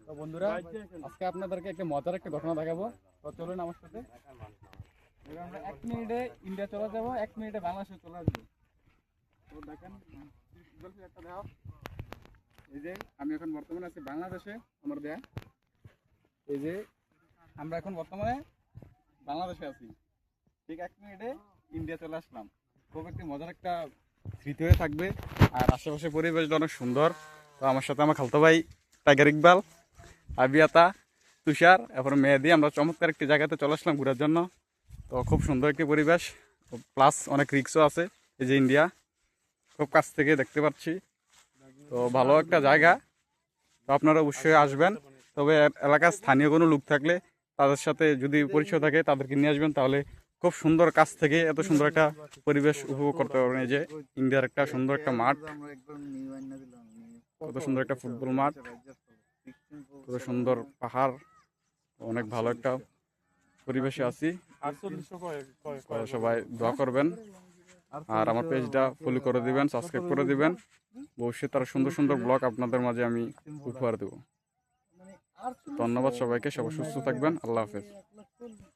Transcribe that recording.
তো বন্ধুরা, আজকে আপনাদেরকে একটা মজার একটা ঘটনা দেখাবো। তো চলুন আমার সাথে। এবার আমরা 1 মিনিটে ইন্ডিয়া চলে যাব, 1 মিনিটে বাংলাদেশে চলে আসবো। তো দেখেন, একটা দেখাও। এই যে আমি এখন বর্তমানে আছি বাংলাদেশে। আমার দেয়া এই যে আমরা এখন বর্তমানে বাংলাদেশে আছি, ঠিক 1 মিনিটে ইন্ডিয়া চলে আসলাম। খুব একটি মজার একটা স্মৃতি হয়ে থাকবে। আর আশেপাশে পরিবেশটা অনেক সুন্দর। তো আমার সাথে আমার খালতো ভাই টাইগার ইকবাল, আবিয়াতা, তুষার, এরপর মেহেদি, আমরা চমৎকার একটি জায়গাতে চলে আসলাম ঘোরার জন্য। তো খুব সুন্দর একটি পরিবেশ, প্লাস অনেক রিক্সও আছে। এই যে ইন্ডিয়া খুব কাছ থেকে দেখতে পাচ্ছি, তো ভালো একটা জায়গা। তো আপনারা অবশ্যই আসবেন। তবে এলাকার স্থানীয় কোনো লোক থাকলে তাদের সাথে যদি পরিচয় থাকে তাদেরকে নিয়ে আসবেন, তাহলে খুব সুন্দর কাছ থেকে এত সুন্দর একটা পরিবেশ উপভোগ করতে পারবেন। এই যে ইন্ডিয়ার একটা সুন্দর একটা মাঠ, কত সুন্দর একটা ফুটবল মাঠ, কত সুন্দর পাহাড়, অনেক ভালো একটা পরিবেশে আছি। তো সবাই দোয়া করবেন আর আমার পেজটা ফলো করে দিবেন, সাবস্ক্রাইব করে দিবেন। অবশ্যই তার সুন্দর সুন্দর ব্লগ আপনাদের মাঝে আমি উপহার দেব। ধন্যবাদ সবাইকে, সবাই সুস্থ থাকবেন। আল্লাহ হাফেজ।